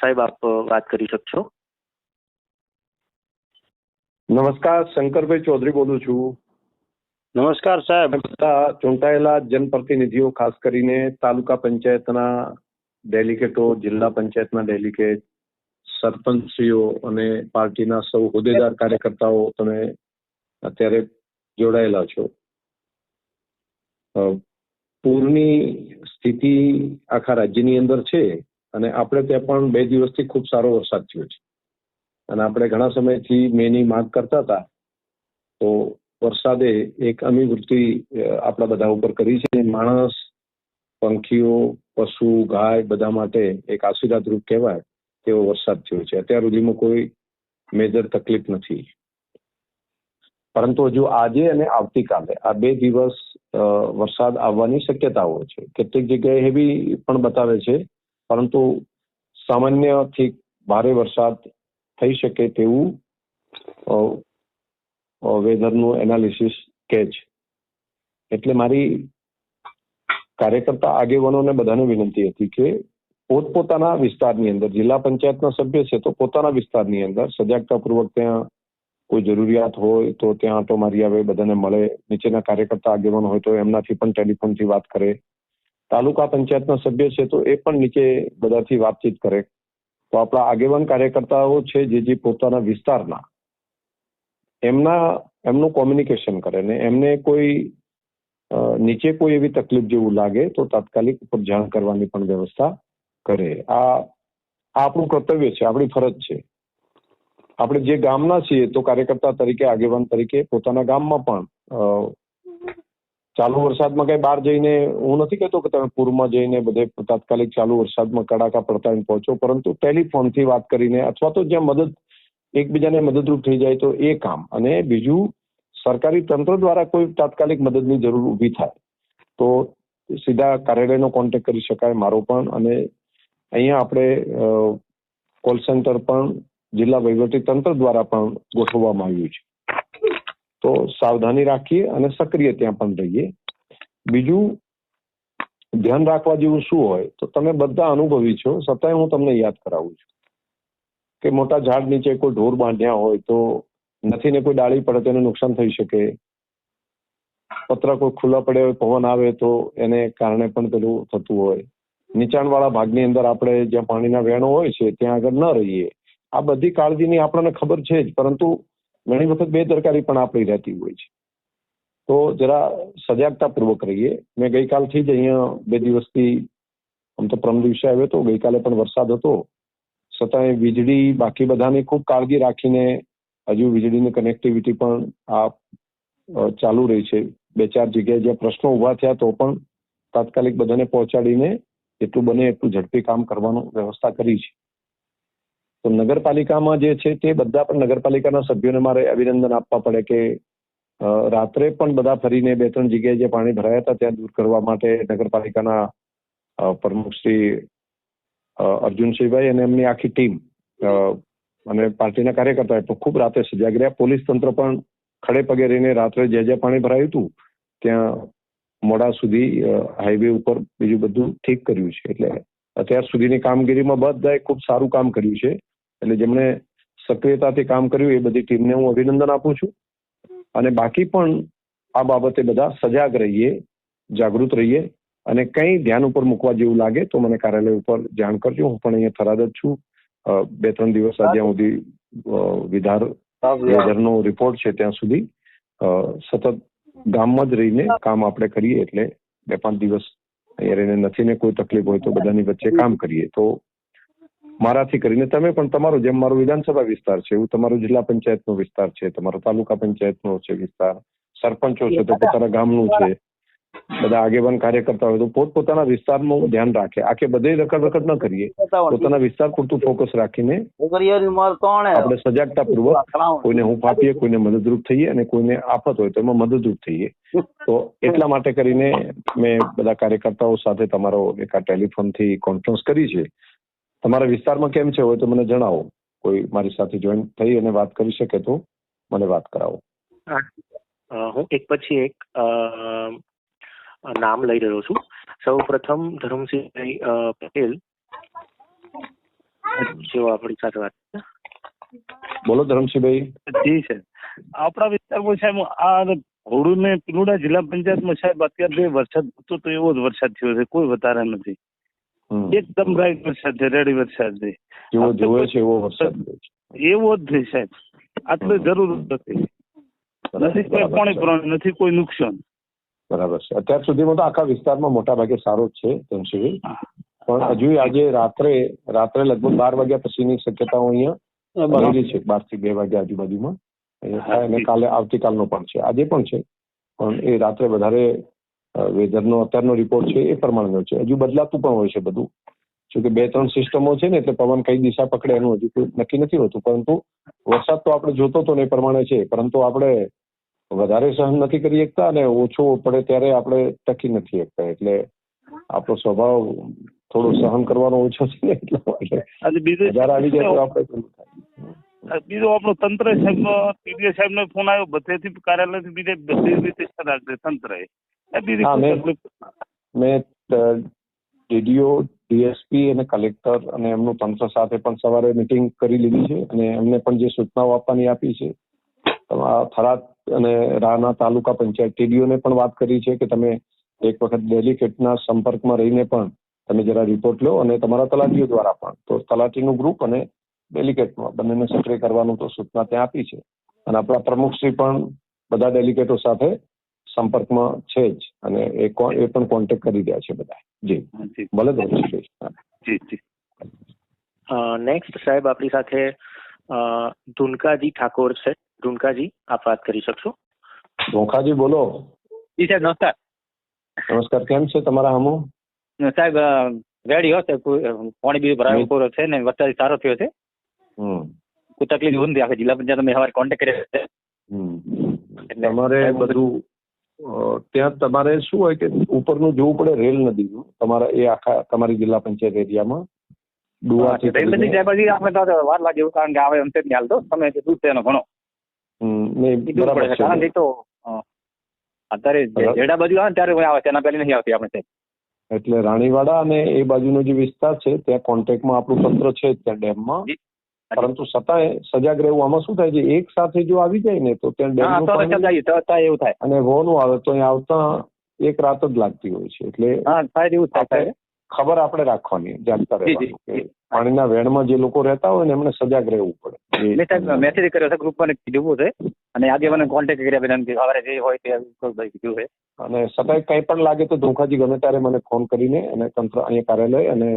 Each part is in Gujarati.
સાહેબ આપ વાત કરી શકશો. નમસ્કાર, શંકરભાઈ ચૌધરી બોલું છું. નમસ્કાર સાહેબ. બધા ચૂંટાયેલા જનપ્રતિનિધિઓ, ખાસ કરીને તાલુકા પંચાયતના ડેલિગેટો, જિલ્લા પંચાયતના ડેલિગેટ, સરપંચશ્રીઓ અને પાર્ટીના સૌ હોદ્દેદાર કાર્યકર્તાઓ તમે અત્યારે જોડાયેલા છો. પૂરની સ્થિતિ આખા રાજ્યની અંદર છે અને આપણે ત્યાં પણ 2 દિવસથી ખૂબ સારો વરસાદ થયો છે અને આપણે ઘણા સમયથી મેની માંગ કરતા હતા. તો વરસાદે એક અમીવૃત્તિ આપણા બધા ઉપર કરી છે. માણસ, પંખીઓ, પશુ, ગાય બધા માટે એક આશીર્વાદરૂપ કહેવાય તેવો વરસાદ થયો છે. અત્યાર સુધીમાં કોઈ મેજર તકલીફ નથી, પરંતુ હજુ આજે અને આવતીકાલે આ 2 દિવસ વરસાદ આવવાની શક્યતાઓ છે. કેટલીક જગ્યાએ હેવી પણ બતાવે છે, પરંતુ સામાન્યથી ભારે વરસાદ થઈ શકે તેવું વેધરનું એનાલિસિસ કહે છે. એટલે મારી કાર્યકર્તા આગેવાનોને બધાને વિનંતી હતી કે પોતપોતાના વિસ્તારની અંદર, જિલ્લા પંચાયતના સભ્ય છે તો પોતાના વિસ્તારની અંદર સજાગતાપૂર્વક ત્યાં કોઈ જરૂરિયાત હોય તો ત્યાં આંટો મારી આવે, બધાને મળે. નીચેના કાર્યકર્તા આગેવાન હોય તો એમનાથી પણ ટેલિફોનથી વાત કરે. તાલુકા પંચાયતના સભ્ય છે તો એ પણ નીચે બધાથી વાતચીત કરે. તો આપણા આગેવાન કાર્યકર્તાઓ છે જે પોતાના વિસ્તારના એમનું કોમ્યુનિકેશન કરે ને એમને કોઈ નીચે કોઈ એવી તકલીફ જેવું લાગે તો તાત્કાલિક ઉપર જાણ કરવાની પણ વ્યવસ્થા કરે. આ આપણું કર્તવ્ય છે, આપણી ફરજ છે. આપણે જે ગામના છીએ તો કાર્યકર્તા તરીકે, આગેવાન તરીકે પોતાના ગામમાં પણ ચાલુ વરસાદમાં કઈ બહાર જઈને, હું નથી કહેતો કે તમે પૂરમાં જઈને બધે તાત્કાલિક ચાલુ વરસાદમાં કડાકા પડતા પહોંચો, પરંતુ ટેલિફોનથી વાત કરીને અથવા તો જ્યાં એકબીજાને મદદરૂપ થઈ જાય તો એ કામ. અને બીજું, સરકારી તંત્ર દ્વારા કોઈ તાત્કાલિક મદદની જરૂર ઊભી થાય તો સીધા કાર્યાલયનો કોન્ટેક્ટ કરી શકાય, મારો પણ. અને અહીંયા આપણે કોલ સેન્ટર પણ જિલ્લા વહીવટી તંત્ર દ્વારા પણ ગોઠવવામાં આવ્યું છે. તો સાવધાની રાખીએ અને સક્રિય ત્યાં પણ રહીએ. બીજું ધ્યાન રાખવા જેવું શું હોય તો તમે બધા અનુભવી છો, છતાંય હું તમને યાદ કરાવું છું કે મોટા ઝાડ નીચે કોઈ ઢોર બાંધ્યા હોય તો નથી ને કોઈ ડાળી પડે તેને નુકસાન થઈ શકે. પતરા કોઈ ખુલ્લા પડ્યા હોય, પવન આવે તો એને કારણે પણ પેલું થતું હોય. નીચાણવાળા ભાગની અંદર આપણે જ્યાં પાણીના વહેણો હોય છે ત્યાં આગળ ન રહીએ. આ બધી કાળજીની આપણને ખબર છે જ, પરંતુ ઘણી વખત બેદરકારી પણ આપણી રહેતી હોય છે. તો જરા સજાગતાપૂર્વક રહીએ. મેં ગઈકાલથી જ અહીંયા 2 દિવસથી, આમ તો પરમ દિવસે આવ્યો હતો, ગઈકાલે પણ વરસાદ હતો, છતાંય વીજળી બાકી બધાની ખૂબ કાળજી રાખીને હજુ વીજળીની કનેક્ટિવિટી પણ આ ચાલુ રહી છે. 2-4 જગ્યાએ જ્યાં પ્રશ્નો ઊભા થયા તો પણ તાત્કાલિક બધાને પહોંચાડીને એટલું બને એટલું ઝડપી કામ કરવાનું વ્યવસ્થા કરી છે. તો નગરપાલિકામાં જે છે તે બધા પણ નગરપાલિકાના સભ્યોને મારે અભિનંદન આપવા પડે કે રાત્રે પણ બધા ફરીને 2-3 જગ્યાએ જે પાણી ભરાયા હતા ત્યાં દૂર કરવા માટે નગરપાલિકાના પ્રમુખ શ્રી અર્જુનસિંહભાઈ અને એમની આખી ટીમ અને પાર્ટીના કાર્યકર્તાઓ તો ખૂબ રાતે સજાગ રહ્યા. પોલીસ તંત્ર પણ ખડે પગે રહીને રાત્રે જ્યાં પાણી ભરાયું હતું ત્યાં મોડા સુધી હાઈવે ઉપર બીજું બધું ઠીક કર્યું છે. એટલે અત્યાર સુધીની કામગીરીમાં બધાએ ખૂબ સારું કામ કર્યું છે. એટલે જેમણે સક્રિયતાથી કામ કર્યું એ બધી ટીમને હું અભિનંદન આપું છું. અને બાકી પણ આ બાબતે બધા સજાગ રહીએ, જાગૃત રહીએ અને કંઈ ધ્યાન ઉપર મૂકવા જેવું લાગે તો મને કાર્યાલય ઉપર જાણ કરજો. હું પણ અહીંયા થરાદ જ છું. 2-3 દિવસ જ્યાં સુધી વેધરનો રિપોર્ટ છે ત્યાં સુધી સતત ગામમાં જ રહીને કામ આપણે કરીએ. એટલે 2-5 દિવસ અહીંયા રહીને નથી ને કોઈ તકલીફ હોય તો બધાની વચ્ચે કામ કરીએ. તો મારાથી કરીને તમે પણ તમારો, જેમ મારો વિધાનસભા વિસ્તાર છે એવું તમારો જિલ્લા પંચાયતનો વિસ્તાર છે, તમારો તાલુકા પંચાયતનો છે વિસ્તાર, સરપંચો છે તો પોતાના ગામનું છે, બધા આગેવાન કાર્યકર્તા હોય તો પોતપોતાના વિસ્તારનું ધ્યાન રાખે. આખે બધે રખડ ન કરીએ, પોતાના વિસ્તાર પૂરતું ફોકસ રાખીને આપણે સજાગતાપૂર્વક કોઈને હૂંફ આપીએ, કોઈને મદદરૂપ થઈએ અને કોઈને આફત હોય તો એમાં મદદરૂપ થઈએ. તો એટલા માટે કરીને મેં બધા કાર્યકર્તાઓ સાથે તમારો એક આ ટેલિફોનથી કોન્ફરન્સ કરી છે. તમારા વિસ્તારમાં કેમ છે હોય તો મને જણાવો. કોઈ મારી સાથે જોઈન થઈ અને વાત કરી શકે તો મને વાત કરાવો. હું એક પછી એક નામ લઈ રહ્યો છું. સૌ પ્રથમ ધર્મસિંહભાઈ પટેલ. જેઓ આપણી સાથે વાત કરે. બોલો ધરમસિંહભાઈ. જી સાહેબ, આપણા વિસ્તારમાં સાહેબ આ ઘોડુ ને પિલોડા જિલ્લા પંચાયતમાં સાહેબ અત્યારે વરસાદ હતો તો એવો જ વરસાદ થયો છે, કોઈ વધારે નથી. એકદમ રાઈટ વરસાદ છે, રેડી વરસાદ છે, જેવો જોવે છે એવો વરસાદ એવો જ છે સાહેબ. આટલી જરૂર નથી, નથી કોઈ પાણી ભરાણ, નથી કોઈ નુકસાન. બરાબર છે. અત્યાર સુધીમાં તો આખા વિસ્તારમાં મોટા ભાગે સારો જ છે ધનસિંહભાઈ, પણ હજુ આજે રાત્રે લગભગ 12 વાગ્યા પછીની શક્યતાઓ અહીંયા રહેલી છે. 12 થી 2 વાગ્યા આજુબાજુમાં અને કાલે આવતીકાલનો પણ છે, આજે પણ છે, પણ એ રાત્રે વધારે વેધરનો અત્યારનો રિપોર્ટ છે એ પ્રમાણેનો છે. હજુ બદલાતું પણ હોય છે બધું, જોકે 2-3 સિસ્ટમો છે ને એટલે પવન કઈ દિશા પકડે એનું હજુ કોઈ નક્કી નથી હોતું, પરંતુ વરસાદ તો આપણે જોતો તો એ પ્રમાણે છે, પરંતુ આપણે વધારે સહન નથી કરી શકતા અને ઓછો પડે ત્યારે આપણે ટકી નથી શકતા, એટલે આપણો સ્વભાવ થોડો સહન કરવાનો ઓછો છે ને એટલા માટે વધારે આવી જાય તો આપણે બીજો આપણો તંત્ર સાહેબ પીડીએ સાહેબ નો ફોન આવ્યો બધેથી કાર્યાલયથી બીજે બધી રીતે તંત્ર મેં ડીડીઓ, ડીએસપી અને કલેક્ટર અને એમનું તંત્ર સાથે પણ સવારે મિટિંગ કરી લીધી છે અને એમને પણ જે સૂચનાઓ આપવાની આપી છે. થરાદ અને રાના તાલુકા પંચાયત ટીડીઓને પણ વાત કરી છે કે તમે એક વખત ડેલિકેટના સંપર્કમાં રહીને પણ તમે જરા રિપોર્ટ લો અને તમારા તલાટીઓ દ્વારા પણ, તો તલાટીનું ગ્રુપ અને ડેલિકેટમાં બંનેને સક્રિય કરવાનું તો સૂચના ત્યાં આપી છે અને આપણા પ્રમુખશ્રી પણ બધા ડેલિકેટો સાથે સંપર્કમાં છે જ અને એ પણ કોન્ટેક્ટ કરી રહ્યા છે બધા. જી ભલે જી. નેક્સ્ટ સાહેબ આપણી સાથે ધુનકાજી ઠાકોર છે. ધુનકાજી, આપ વાત કરી શકશો? ધોખાજી બોલો. જી સાહેબ નમસ્કાર. નમસ્કાર, કેમ છે તમારા હમો? સાહેબ રેડી હશે, પાણી બીજું ભરાયો પૂરો છે ને વરસાદ સારો થયો છે, કોઈ તકલીફ નથી. આખા જિલ્લા પંચાયત મેં સવારે કોન્ટેક્ટ કર્યો છે. તમારે બધું ત્યાં તમારે શું હોય કે ઉપરનું જોવું પડે રેલ નદીનું, તમારા એ આખા તમારી જિલ્લા પંચાયત એરિયામાં રેલ નદી સાહેબ હજી આપણે તો વાર લાગે એવું, કારણ કે આવે એમ તે હાલ તો સમય દૂર છે એનો ઘણો. કારણ કે તો અત્યારે જેડા બાજુ આવે ને ત્યારે આવે, તેના પહેલી નથી આવતી આપણે સાહેબ. એટલે રાણીવાડા અને એ બાજુનો જે વિસ્તાર છે ત્યાં કોન્ટેક્ટમાં આપણું તંત્ર છે ત્યાં ડેમમાં, પરંતુ છતાંય સજાગ રહેવું. આમાં શું થાય છે, એક સાથે જો આવી જાય ને તો ત્યાં ડેમનું પાણી એવું થાય અને વોનું આવે તો અહીંયા આવતા એક રાત જ લાગતી હોય છે, એટલે એવું થાય. ખબર આપણે રાખવાની, જાગતા રહેવાનું કે પાણીના વેણમાં જે લોકો રહેતા હોય ને એમને સજાગ રહેવું પડે. મેં સાહેબ મેસેજ કર્યો છે, ગ્રુપમાં કીધું છે અને આજે મને કોન્ટેક્ટ કર્યા સવારે જે હોય તે કીધું છે. અને છતાંય કંઈ પણ લાગે તો ધોખાજી ગમે ત્યારે મને ફોન કરીને અને તંત્ર અહીંયા કાર્યાલય અને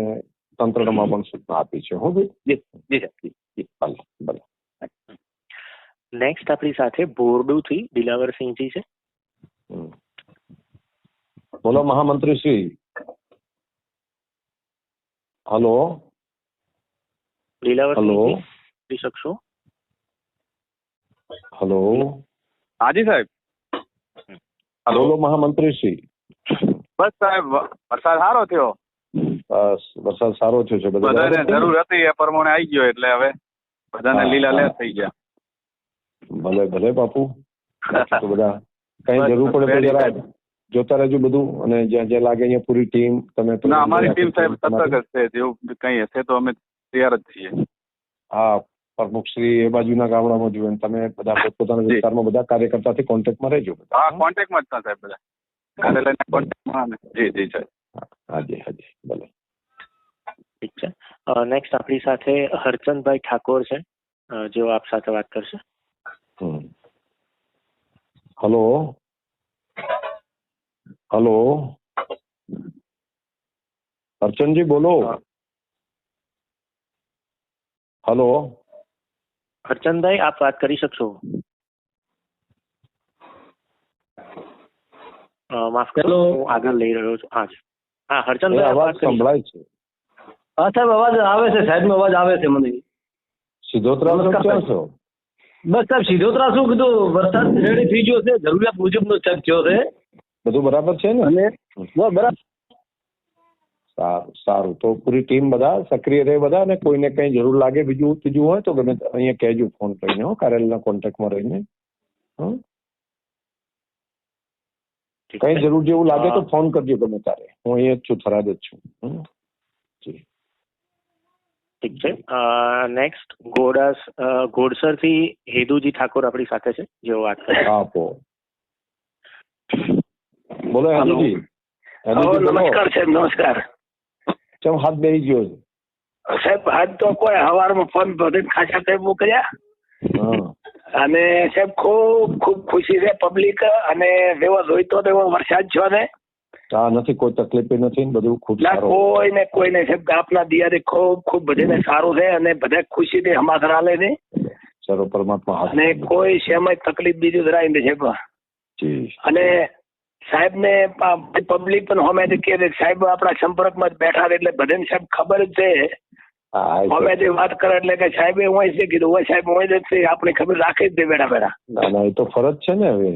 તંત્રમાં પણ સૂચના આપી છે. હું જી સાહેબ. ભલે. નેક્સ્ટ આપણી સાથે બોરડુથી દિલાવરસિંહજી છે. બોલો મહામંત્રી શ્રી. હલો દિલાવરસિંહજી, કરી શકશો? હલો. હાજી સાહેબ. બોલો મહામંત્રી શ્રી. બસ સાહેબ વરસાદ સારો થયો. બસ વરસાદ સારો થયો છે, બધાને જરૂર હતી એ પ્રમાણે આવી ગયો, એટલે હવે બધાને લીલા લેર થઈ ગયા. ભલે બાપુ, તો બધા કઈ જરૂર પડે તો જરા જોતા રહેજો બધું, અને જ્યાં જ્યાં લાગે અહીંયા પૂરી ટીમ તમે. અમારી ટીમ સાહેબ સતર્ક જ છે, જેવું કઈ હશે તો અમે તૈયાર જ છીએ. હા, પ્રમુખશ્રી એ બાજુના ગામડામાં જોયું, તમે બધા પોતપોતાના વિસ્તારમાં બધા કાર્યકર્તાથી કોન્ટેક્ટમાં રહેજો. હા, કોન્ટેક્ટમાં જ હતા સાહેબ બધા. કાર્યાલયના કોન્ટેક્ટમાં. જી સાહેબ. હાજી ભલે. ઠીક છે. નેક્સ્ટ આપણી સાથે હરચંદભાઈ ઠાકોર છે, જેઓ આપ સાથે વાત કરશે. હલો હરચંદજી બોલો. હલો હરચંદભાઈ, આપ વાત કરી શકશો? માફ કરો, હું આગળ લઈ રહ્યો છું. હા હરચંદભાઈ, અવાજ સંભળાય છે? હા સાહેબ, અવાજ આવે છે, સાહેબ નો અવાજ આવે છે મને. સિધોત્રા ક્યાં છો? બસ સાહેબ સિધોત્રા શું કીધું, વરસાદ રેડી થઈ ગયો છે, જરૂરિયાત મુજબનો ચેક થયો છે, બધું બરાબર છે ને? અને બરાબર. સારું, તો પૂરી ટીમ બધા સક્રિય રહે બધા, અને કોઈને કઈ જરૂર લાગે બીજું ત્રીજું હોય તો ગમે અહીંયા કહેજો ફોન કરીને, કાર્યાલયના કોન્ટેક્ટમાં રહીને. કઈ જરૂર જેવું લાગે તો ફોન કરજો ગમે ત્યારે, હું અહીંયા જ છું, થરાદ જ છું. જી. ઠીક છે. નેક્સ્ટ ઘોડસર થી હેદુજી ઠાકોર આપણી સાથે છે, જેઓ વાત કરે. આપો બોલો હેદુજી. નમસ્કાર સાહેબ, નમસ્કાર. કેમ હાથ બેસી ગયો છે સાહેબ? હાથ તો કોઈ સવારમાં ફોન ભરીને ખાસા સાહેબ મોકલ્યા, અને સાહેબ ખૂબ ખૂબ ખુશી છે પબ્લિક, અને જેવો જોઈતો તેવો વરસાદ છો ને. હા, નથી કોઈ તકલીફ નથી, બધું ખૂબ સારું. કોઈને સાહેબ આપના દિયાથી ખૂબ ખૂબ બધાને સારું છે, અને બધા ખુશીથી હમાસર હાલે છે. ચલો પરમાત્મા હાથ. અને કોઈ સેમાં તકલીફ બીજું જરાય નથી સાહેબ. અને સાહેબ ને પબ્લિક પણ હોમેથી કે સાહેબ આપણા સંપર્કમાં જ બેઠા એટલે બધાને સાહેબ ખબર જ છે. હોમેથી વાત કરે એટલે કે સાહેબ હોય છે, કીધું હોય સાહેબ હોય જ છે, આપણે ખબર રાખી જ દે બેઠા બેઠા. ના, એ તો ફરજ છે ને હવે.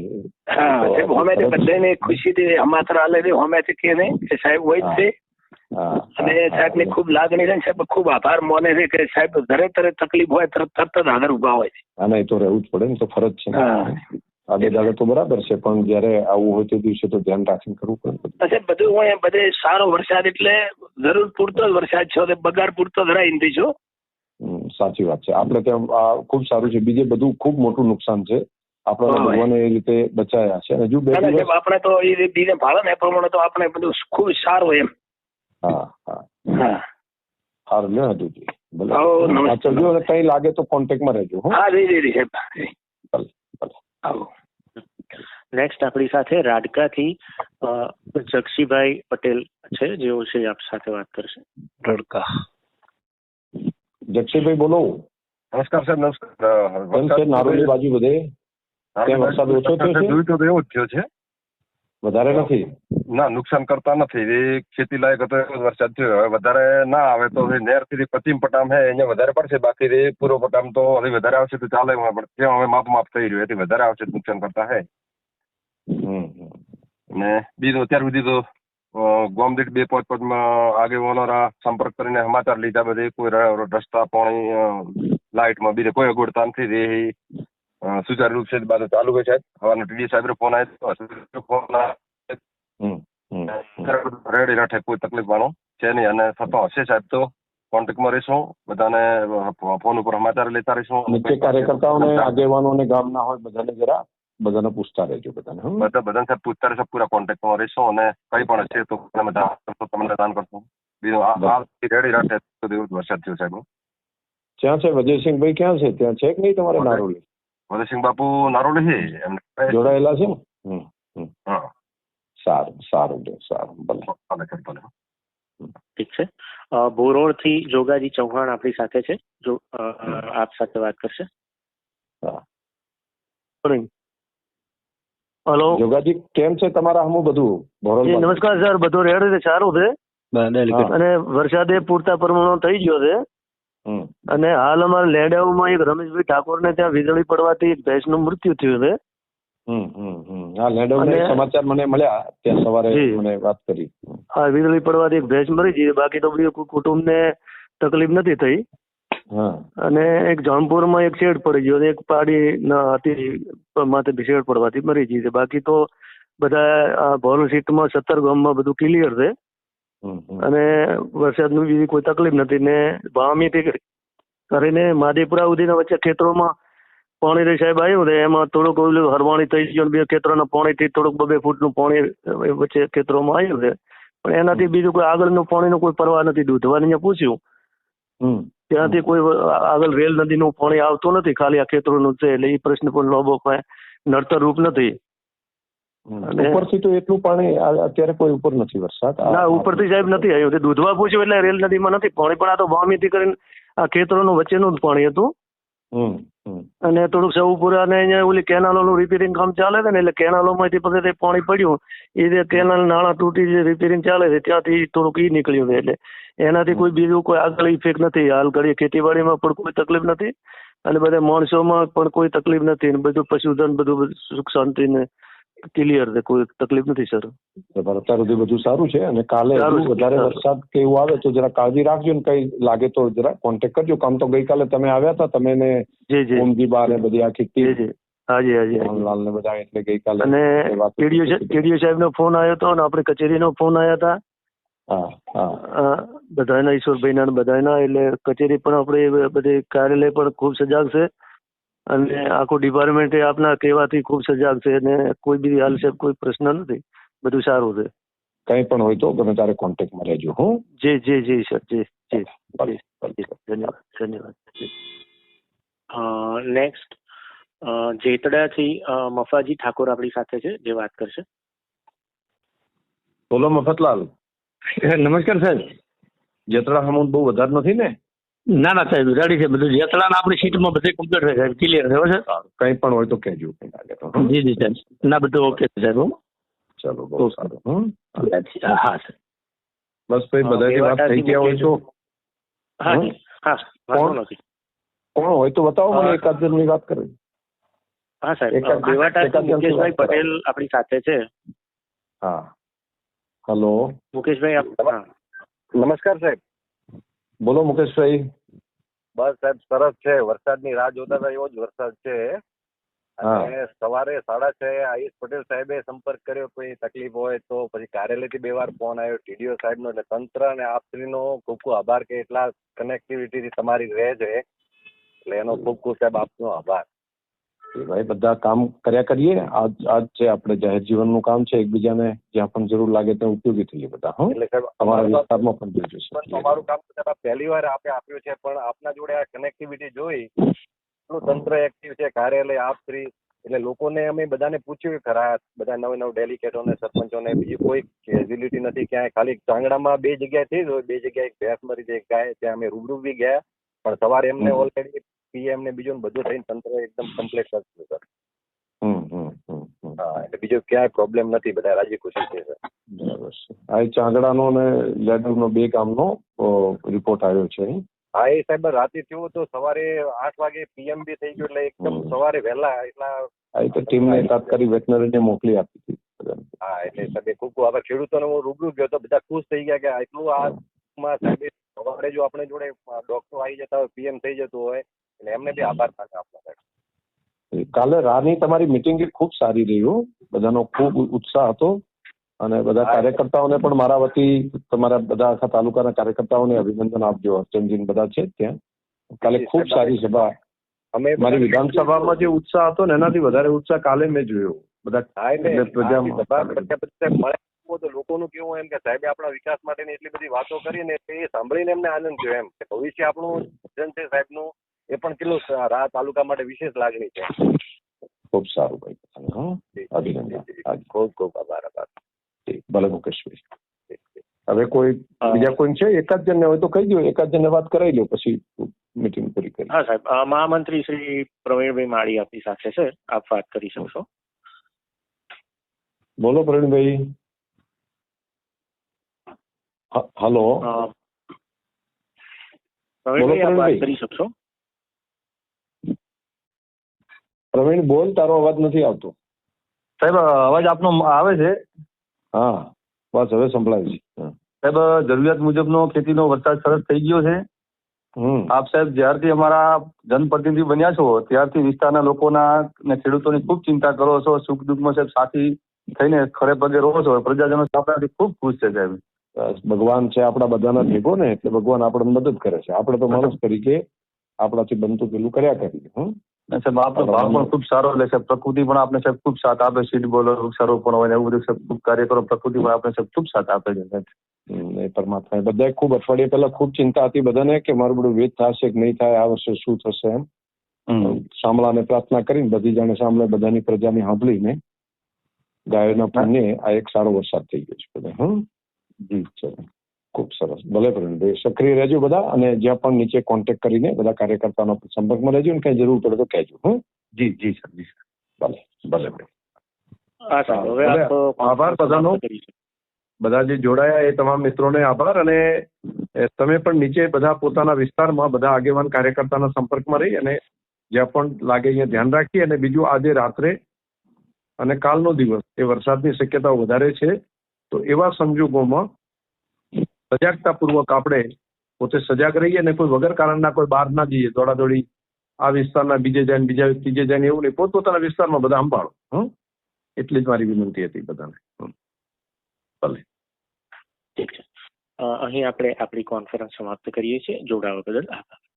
હા સાહેબ, હોમેથી બધાને ખુશીથી હમાસર હાલે છે, હોમેથી કે નહીં કે સાહેબ હોય જ છે. અને સાહેબ ની ખૂબ લાગણી છે, સાહેબ ખૂબ આભાર માને છે કે સાહેબ ઘરે તરત તકલીફ હોય તરત જ હાજર ઉભા હોય છે. ના, એ તો રહેવું જ પડે ને, તો ફરજ છે. આગળ દાડે તો બરાબર છે, પણ જયારે આવું હોય તે દિવસે તો ધ્યાન રાખીને કરવું પડે. બધું હોય બધે સારો વરસાદ એટલે જરૂર પૂરતો જ વરસાદ છો, બગાડ પૂરતો જરાય નથી છો. સાચી વાત છે. આપણે ત્યાં ખૂબ સારું છે, બીજે બધું ખૂબ મોટું નુકસાન છે. આપણા ભગવાને એ રીતે બચાયા છે. હજુ બે દિવસ આપણે તો એ બીજે ભાડે ને એ પ્રમાણે તો આપણે બધું ખૂબ સારું એમ. હા હા હા, સારું લ્યો હેદુજી. ભલે ચલજો, અને કઈ લાગે તો કોન્ટેક્ટમાં રહેજો. હા જી સાહેબ. ભલે ભલે. આવો. નેક્સ્ટ આપણી સાથે રાડકાથી જક્ષીભાઈ પટેલ છે, જેઓ છે આપ સાથે વાત કરશે. રડકા. જક્ષીભાઈ બોલો. નમસ્કાર સાહેબ. નમસ્કાર. નારોલી બાજુ બધે વરસાદ ઓછો થયો છે? જોઈતો તો એવો જ થયો છે, વધારે નથી. ના, નુકસાન કરતા નથી. એ ખેતી લાયક હતો એવો વરસાદ થયો. હવે વધારે ના આવે તો નેર થી પશ્ચિમ પટામ હે અહીંયા વધારે પડશે, બાકી પૂર્વ પટામ તો હવે વધારે આવશે તો ચાલે, પણ ત્યાં હવે માપ થઈ રહ્યું, એથી વધારે આવશે નુકસાન કરતા હે. અને બીજું અત્યાર સુધી તો ગોમદીઠ 2-5 આગેવાનોના સંપર્ક કરીને સમાચાર લીધા, બધે કોઈ રસ્તા પાણી લાઇટમાં બીજે કોઈ અગવડતા નથી. સુચારુ રૂપ છે બધું ચાલુ હોય. સાહેબ હવાના ટીડી સાહેબ ફોન આવ્યો, રેડી રાખે, કોઈ તકલીફ વાળો છે નહીં. અને થતો હશે સાહેબ તો કોન્ટેક્ટમાં રહીશું, બધાને ફોન ઉપર સમાચાર લેતા રહીશું. નીચે કાર્યકર્તાઓને આગેવાનોને ગામના હોય બધાને જરા બધાને પૂછતા રહેજો. બધાને સાહેબ પૂછતા રહેશે, પૂરા કોન્ટેક્ટમાં રહીશું, અને કઈ પણ હશે તો તમને દાન કરશું. બીજું રેડી રાખે તો વરસાદ થયો સાહેબ. ક્યાં છે વિજયસિંહભાઈ? ક્યાં છે? ત્યાં છે કે નહીં તમારે નારોલી? વિજયસિંહ બાપુ નારોલી છે, એમને જોડાયેલા છે ને? હા, સારું સારું સારું. ભલે. ઠીક છે. બોરોડ થી જોગાજી ચૌહાણ આપણી સાથે છે, જો આપ સાથે વાત કરશે. હલો જોગાજી, કેમ છે તમારા હમું બધું? નમસ્કાર સર, બધું રેડી સારું છે, અને વરસાદ પૂરતા પ્રમાણમાં થઈ ગયો છે. અને હાલ અમારા લેડાઉમાં એક રમેશભાઈ ઠાકોર ને ત્યાં વીજળી પડવાથી એક ભેંસ નું મૃત્યુ થયું છે. હા, લેડાઉના સમાચાર મને મળ્યા, ત્યાં સવારે મને વાત કરી. હા, વીજળી પડવાથી એક ભેંસ મરી ગઈ, બાકી તો બીજું કુટુંબ ને તકલીફ નથી થઈ. અને એક જૌનપુરમાં એક શેડ પડી ગયો, એક પાડી હતી માથે શેડ પડવાથી મરી ગઈ છે. બાકી તો બધા ભોલ સીટમાં 17 ગામમાં બધું ક્લિયર છે, અને વરસાદની બીજી કોઈ તકલીફ નથી. ને વામીથી કરીને માધેપુરા સુધીના વચ્ચે ખેતરોમાં પાણી સાહેબ આવ્યું છે, એમાં થોડુંક હરવાણી થઈ ગયું, બે ખેતરોના પાણીથી થોડુંક 2 ફૂટનું પાણી વચ્ચે ખેતરોમાં આવ્યું છે, પણ એનાથી બીજું કોઈ આગળનું પાણીનું કોઈ પરવા નથી. દૂધવાની પૂછ્યું ત્યાંથી કોઈ આગળ રેલ નદીનું પાણી આવતું નથી, ખાલી આ ખેતરોનું છે, એટલે એ પ્રશ્ન પણ લાંબો નડતર રૂપ નથી. ઉપરથી તો એટલું પાણી અત્યારે કોઈ ઉપર નથી વરસાદ. ના, ઉપરથી સાહેબ નથી આવ્યું. દૂધવા પૂછ્યું એટલે રેલ નદીમાં નથી પાણી, પણ આ તો વામીથી કરીને આ ખેતરોનું વચ્ચેનું જ પાણી હતું. અને થોડુંક સૌપુરા ને અહીંયા ઓલી કેનાલોનું રિપેરિંગ કામ ચાલે છે ને, એટલે કેનાલોમાંથી પછી પાણી પડ્યું, એ કેનાલ નાળા તૂટી જે રિપેરિંગ ચાલે છે ત્યાંથી થોડુંક ઈ નીકળ્યું છે, એટલે એનાથી કોઈ બીજું કોઈ આગળ ઇફેક્ટ નથી. હાલ ઘડી ખેતીવાડીમાં પણ કોઈ તકલીફ નથી, અને બધા માણસોમાં પણ કોઈ તકલીફ નથી. બધું પશુધન બધું સુખ શાંતિ ને ક્લિયર છે, કોઈ તકલીફ નથી સર. અત્યાર સુધી બધું સારું છે. અને કાલે વધારે વરસાદ કે એવું આવે તો જરા કાળજી રાખજો, ને કઈ લાગે તો જરા કોન્ટેક્ટ કરજો. કામ તો ગઈકાલે તમે આવ્યા હતા, તમે ને ઓમજી બા ને બધી આખી ટીમ, લાલ ને બધા, એટલે ગઈકાલે. અને કેડીઓ સાહેબ નો ફોન આવ્યો હતો, અને આપણી કચેરીનો ફોન આવ્યા હતા, બધાના ઈશ્વરભાઈના ને બધાના, એટલે કચેરી પણ આપણે બધી કાર્યાલય પણ ખૂબ સજાગ છે અને આખું ડિપાર્ટમેન્ટ આપના કહેવાથી ખૂબ સજાગ છે અને કોઈ બી હાલ છે કોઈ પ્રશ્ન નથી, બધું સારું છે. કંઈ પણ હોય તો ગમે ત્યારે કોન્ટેક્ટમાં રહેજો. હું જી જી જી સર, જી જી ધન્યવાદ ધન્યવાદ. નેક્સ્ટ જેતડાથી મફાજી ઠાકોર આપણી સાથે છે, જે વાત કરશે. બોલો મફતલાલ. નમસ્કાર સાહેબ. જેતડા હમું બહુ વધારે નથી ને? ના ના સાહેબ, રેડી છે બધું. જેતડા આપણી સીટમાં બધે કમ્પ્લીટ છે સાહેબ, ક્લિયર છે. કંઈ પણ હોય તો કહેજો. કંઈ લાગે તો. જી જી સાહેબ, ના બધું ઓકે સાહેબ. ચલો બહુ સારું. હા સર. બસ ભાઈ બધાથી વાત થઈ ગયા હોય તો કોણ હોય તો બતાવો મને, એકાદ જણની વાત કરે. હા સાહેબ, દેવાટાથી મુકેશભાઈ પટેલ આપણી સાથે છે. હા હલો મુકેશભાઈ. નમસ્કાર સાહેબ. બોલો મુકેશભાઈ. બસ સાહેબ સરસ છે, વરસાદની રાહ જોતા હતા એવો જ વરસાદ છે. અને સવારે 6:30 આયુષ પટેલ સાહેબે સંપર્ક કર્યો, કોઈ તકલીફ હોય તો. પછી કાર્યાલયથી 2 વાર ફોન આવ્યો ટીડીઓ સાહેબનો. એટલે તંત્ર અને આપશ્રીનો ખૂબ ખૂબ આભાર કે એટલા કનેક્ટિવિટી તમારી રહે છે, એટલે એનો ખૂબ ખૂબ સાહેબ આપનો આભાર. ભાઈ બધા કામ કર્યા કરીએ. આજ છે આપણે જાહેર જીવનનું કામ છે, એકબીજાને જ્યાં પણ જરૂર લાગે ત્યાં ઉપયોગી થઈએ બધા. એટલે સાહેબ તમારા વિસ્તારમાં પણ જોઈજો. અમારું કામ સાહેબ પહેલી વાર આપે આપ્યું છે, પણ આપના જોડે આ કનેક્ટિવિટી જોઈ તંત્ર એક્ટિવ છે, કાર્યાલય આપશ્રી. એટલે લોકોને અમે બધાને પૂછ્યું ખરા, બધા નવ ડેલિકેટોને સરપંચોને, બીજી કોઈ કેઝ્યુલિટી નથી ક્યાંય. ખાલી ચાંગડામાં 2 જગ્યાએ થઈ ગયું, 2 જગ્યાએ એક ભેંસ મરી છે, એક ગાય, ત્યાં અમે રૂબરૂ બી ગયા. પણ સવારે એમને ઓલરેડી પીએમ ને બીજું બધું થઈને તંત્ર એકદમ કમ્પ્લીટ કરતું સર. હા, એટલે બીજો ક્યાંય પ્રોબ્લેમ નથી, બધા રાજી ખુશી છે સર. બરાબર છે. આ ચાંગડાનો અને લેડુનો 2 ગામનો રિપોર્ટ આવ્યો છે. હા એ સાહેબ રાતે થયું તો સવારે 8 વાગે પીએમ બી થઈ ગયું, એટલે એકદમ સવારે વહેલા એટલા ટીમને તાત્કાલિક વેટનરીને મોકલી આપી હતી. હા એટલે સાહેબ ખૂબ ખૂબ આભાર. ખેડૂતોને હું રૂબરૂ ગયો તો બધા ખુશ થઈ ગયા કે એટલું આ સાહેબ સવારે જો આપણે જોડે ડોક્ટર આવી જતા હોય, પીએમ થઈ જતું હોય, એટલે એમને બી આભાર માને આપણા સાહેબ. કાલે રાની તમારી મિટિંગ ખૂબ સારી રહી, બધાનો ખૂબ ઉત્સાહ હતો અને બધા કાર્યકર્તાઓને પણ મારા વતી તમારા બધા આખા તાલુકાના કાર્યકર્તાઓને અભિનંદન આપજો. અર્ચનજી બધા છે ત્યાં. કાલે ખૂબ સારી સભા. મારી વિધાનસભામાં જે ઉત્સાહ હતો ને એનાથી વધારે ઉત્સાહ કાલે મેં જોયો. બધા લોકોનું કેવું એમ કે સાહેબે આપણા વિકાસ માટેની એટલી બધી વાતો કરી ને એ સાંભળીને એમને આનંદ થયો એમ કે ભવિષ્ય આપણું જન છે સાહેબનું, એ પણ કેટલું આ તાલુકા માટે વિશેષ લાગણી છે. ખૂબ સારું ભાઈ, અભિનંદન. ખૂબ ખૂબ આભાર. ભલે મુકેશભાઈ. હવે કોઈ બીજા કોઈ છે? એકાદ જણને હોય તો કહી દો, એકાદ જણને વાત કરાવી લો, પછી મીટિંગ પૂરી કરી. હા સાહેબ, મહામંત્રી શ્રી પ્રવીણભાઈ માળી આપની સાથે છે, આપ વાત કરી શકશો. બોલો પ્રવીણભાઈ. હલો પ્રવીણભાઈ, આપ વાત કરી શકશો. પ્રવીણ બોલ, તારો અવાજ નથી આવતો. સાહેબ અવાજ આપનો આવે છે? હા બસ હવે સંભળાય છે. સાહેબ જરૂરિયાત મુજબનો ખેતીનો વરસાદ સરસ થઈ ગયો છે. આપ સાહેબ જ્યારથી અમારા જનપ્રતિનિધિ બન્યા છો ત્યારથી વિસ્તારના લોકોના ને ખેડૂતોની ખૂબ ચિંતા કરો છો, સુખ દુઃખમાં સાહેબ સાથી થઈને ખડે પગે રહો છો. પ્રજાજનો આપણાથી ખૂબ ખુશ છે સાહેબ. ભગવાન છે આપણા બધાના ભેગો ને, એટલે ભગવાન આપણને મદદ કરે છે. આપણે તો માણસ તરીકે આપણાથી બનતું પેલું કર્યા કરીએ. સાહેબ આપનો ભાવ પણ ખૂબ સારો, એટલે સાહેબ પ્રકૃતિ પણ આપણે સાહેબ ખૂબ સાથ આપે. સીડ બોલો, વૃક્ષારોપણ હોય ને એવું બધું સાહેબ ખૂબ કાર્ય કરો, પ્રકૃતિ પણ આપણે સાહેબ ખૂબ સાથ આપે છે સાહેબ. પરમાત્મા બધા ખૂબ અઠવાડિયા પહેલા ખૂબ ચિંતા હતી બધાને કે મારું બધું વેદ થશે કે નહીં થાય, આ વર્ષે શું થશે એમ. શામળાને પ્રાર્થના કરીને બધી જાણે સાંભળે, બધાની પ્રજાની સાંભળીને ગાયોના પુણ્ય આ એક સારો વરસાદ થઈ ગયો છે બધા. જી ચલો, ખૂબ સરસ. ભલે પ્રવીણભાઈ સક્રિય રહેજો બધા, અને જ્યાં પણ નીચે કોન્ટેક્ટ કરીને બધા કાર્યકર્તાનો સંપર્કમાં રહેજો ને કઈ જરૂર પડે તો કહેજો. જી જી સર, જી સર. ભલે ભલે ભાઈ. આભાર બધાનો. બધા જે જોડાયા એ તમામ મિત્રોને આભાર. અને તમે પણ નીચે બધા પોતાના વિસ્તારમાં બધા આગેવાન કાર્યકર્તાના સંપર્કમાં રહી અને જ્યાં પણ લાગે અહીંયા ધ્યાન રાખીએ. અને બીજું આજે રાત્રે અને કાલનો દિવસ એ વરસાદની શક્યતાઓ વધારે છે, તો એવા સંજોગોમાં સજાગતાપૂર્વક આપણે પોતે સજાગ રહીએ અને કોઈ વગર કારણના કોઈ બહાર ના જઈએ, દોડાદોડી આ વિસ્તારના બીજે જાય બીજા ત્રીજે જાય એવું નહીં, પોતપોતાના વિસ્તારમાં બધા સંભાળો. એટલી જ મારી વિનંતી હતી બધાને. ભલે. ઠીક છે. અહીં આપણે આપણી કોન્ફરન્સ સમાપ્ત કરીએ છીએ. જોડાવા બદલ આભાર.